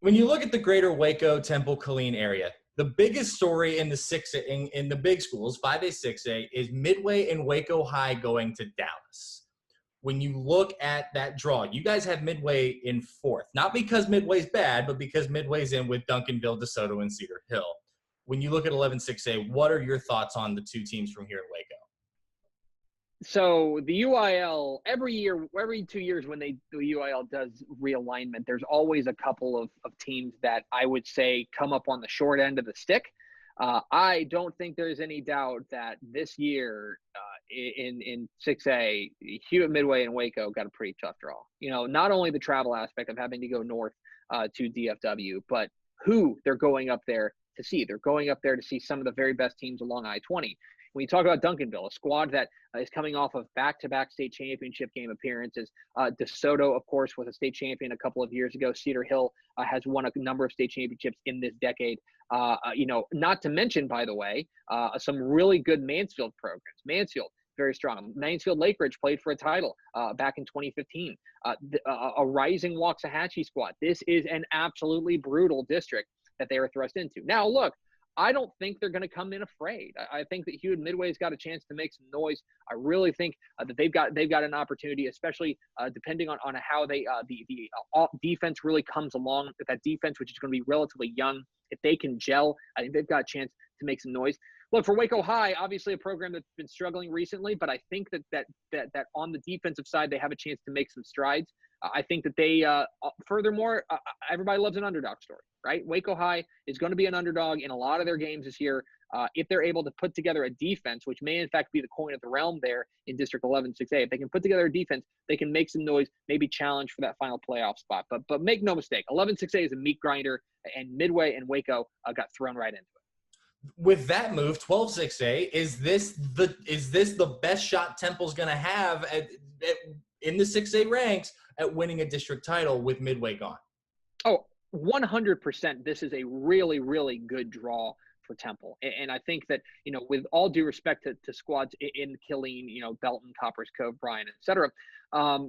when you look at the greater Waco, Temple, Killeen area, the biggest story in the big schools, 5A, 6A, is Midway and Waco High going to Dallas. When you look at that draw, you guys have Midway in fourth, not because Midway's bad, but because Midway's in with Duncanville, DeSoto, and Cedar Hill. When you look at 11-6A, what are your thoughts on the two teams from here in Waco? So the UIL, every 2 years when the UIL does realignment, there's always a couple of teams that I would say come up on the short end of the stick. I don't think there's any doubt that this year in 6A, Hewitt, Midway, and Waco got a pretty tough draw. You know, not only the travel aspect of having to go north to DFW, but who they're going up there to see. They're going up there to see some of the very best teams along I-20. When you talk about Duncanville, a squad that is coming off of back-to-back state championship game appearances, DeSoto, of course, was a state champion a couple of years ago. Cedar Hill has won a number of state championships in this decade. Not to mention, by the way, some really good Mansfield programs. Mansfield, very strong. Mansfield Lake Ridge played for a title back in 2015. A rising Waxahachie squad. This is an absolutely brutal district that they are thrust into. Now, look, I don't think they're going to come in afraid. I think that Hewitt Midway's got a chance to make some noise. I really think that they've got an opportunity, especially depending on how the defense really comes along. With that defense, which is going to be relatively young, if they can gel, I think they've got a chance to make some noise. Look, for Waco High, obviously a program that's been struggling recently, but I think that on the defensive side they have a chance to make some strides. I think that they, furthermore, everybody loves an underdog story, right? Waco High is going to be an underdog in a lot of their games this year. If they're able to put together a defense, which may in fact be the coin of the realm there in District 11-6A, if they can put together a defense, they can make some noise, maybe challenge for that final playoff spot. But make no mistake, 11-6A is a meat grinder, and Midway and Waco got thrown right into it. With that move, 12-6A, is this the best shot Temple's going to have in the 6A ranks at winning a district title with Midway gone? Oh, 100%. This is a really, really good draw for Temple. And I think that, with all due respect to squads in Killeen, Belton, Coppers Cove, Bryan, et cetera,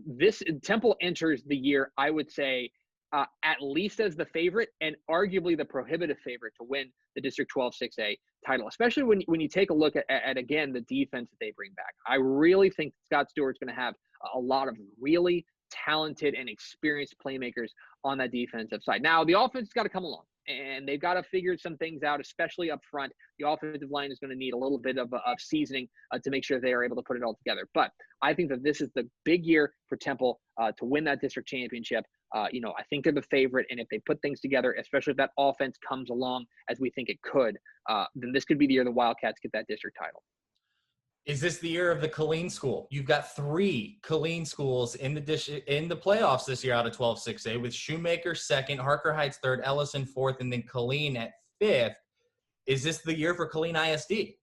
this Temple enters the year, I would say, at least as the favorite and arguably the prohibitive favorite to win the District 12-6A title, especially when you take a look at again, the defense that they bring back. I really think Scott Stewart's going to have a lot of really talented and experienced playmakers on that defensive side. Now, the offense has got to come along, and they've got to figure some things out, especially up front. The offensive line is going to need a little bit of seasoning to make sure they are able to put it all together. But I think that this is the big year for Temple to win that district championship. I think they're the favorite, and if they put things together, especially if that offense comes along as we think it could, then this could be the year the Wildcats get that district title. Is this the year of the Killeen school? You've got 3 Killeen schools in the playoffs this year out of 12-6A, with Shoemaker second, Harker Heights third, Ellison fourth, and then Killeen at fifth. Is this the year for Killeen ISD?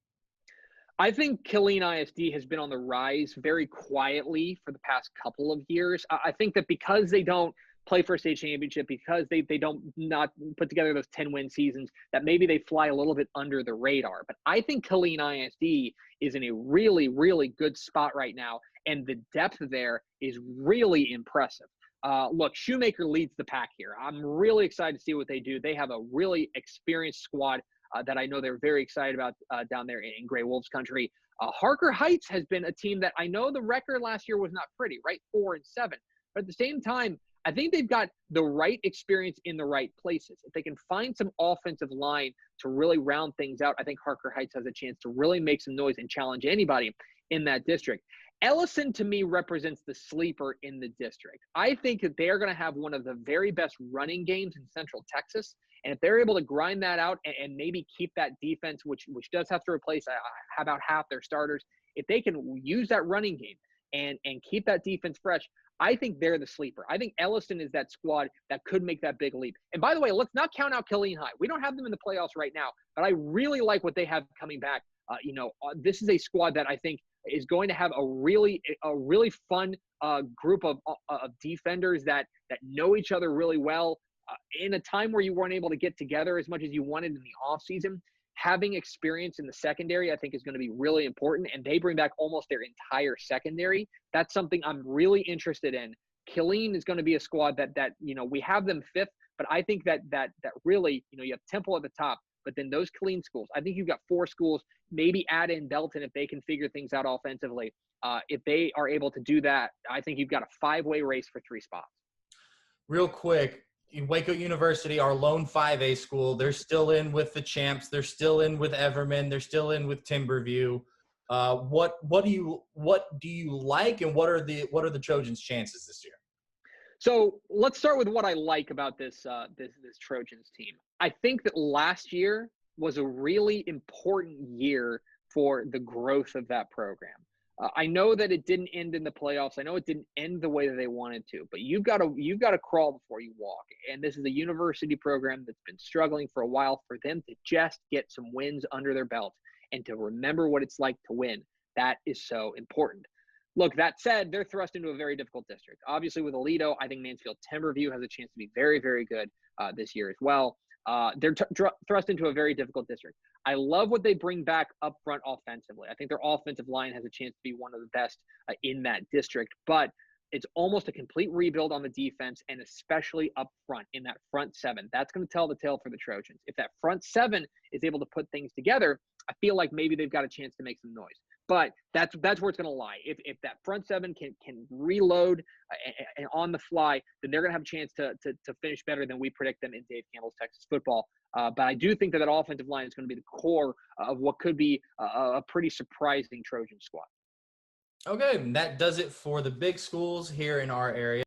I think Killeen ISD has been on the rise very quietly for the past couple of years. I think that because they don't play for a state championship, because they don't not put together those 10-win seasons, that maybe they fly a little bit under the radar. But I think Killeen ISD is in a really, really good spot right now, and the depth there is really impressive. Look, Shoemaker leads the pack here. I'm really excited to see what they do. They have a really experienced squad that I know they're very excited about down there in Gray Wolves country. Harker Heights has been a team that I know the record last year was not pretty, right? 4-7. But at the same time, I think they've got the right experience in the right places. If they can find some offensive line to really round things out, I think Harker Heights has a chance to really make some noise and challenge anybody in that district. Ellison, to me, represents the sleeper in the district. I think that they're going to have one of the very best running games in Central Texas. And if they're able to grind that out and maybe keep that defense, which does have to replace about half their starters, if they can use that running game and keep that defense fresh, I think they're the sleeper. I think Ellison is that squad that could make that big leap. And by the way, let's not count out Killeen High. We don't have them in the playoffs right now, but I really like what they have coming back. This is a squad that I think is going to have a really fun group of defenders that know each other really well. In a time where you weren't able to get together as much as you wanted in the offseason, having experience in the secondary, I think, is going to be really important, and they bring back almost their entire secondary. That's something I'm really interested in. Killeen is going to be a squad that we have them 5th, But I think that really, you have Temple at the top, but then those Killeen schools, I think you've got 4 schools, maybe add in Belton if they can figure things out offensively. If they are able to do that, I think you've got a 5-way race for 3 spots. Real quick, Waco University, our lone 5A school, they're still in with the champs. They're still in with Everman. They're still in with Timberview. What do you like, and what are the Trojans' chances this year? So let's start with what I like about this Trojans team. I think that last year was a really important year for the growth of that program. I know that it didn't end in the playoffs. I know it didn't end the way that they wanted to, but you've got to crawl before you walk. And this is a university program that's been struggling for a while. For them to just get some wins under their belt and to remember what it's like to win, that is so important. Look, that said, they're thrust into a very difficult district. Obviously, with Aledo, I think Mansfield-Timberview has a chance to be very, very good this year as well. They're thrust into a very difficult district. I love what they bring back up front offensively. I think their offensive line has a chance to be one of the best in that district, but it's almost a complete rebuild on the defense, and especially up front in that front 7. That's going to tell the tale for the Trojans. If that front 7 is able to put things together, I feel like maybe they've got a chance to make some noise. But that's where it's going to lie. If that front 7 can reload and on the fly, then they're going to have a chance to finish better than we predict them in Dave Campbell's Texas football. But I do think that offensive line is going to be the core of what could be a pretty surprising Trojan squad. Okay, and that does it for the big schools here in our area.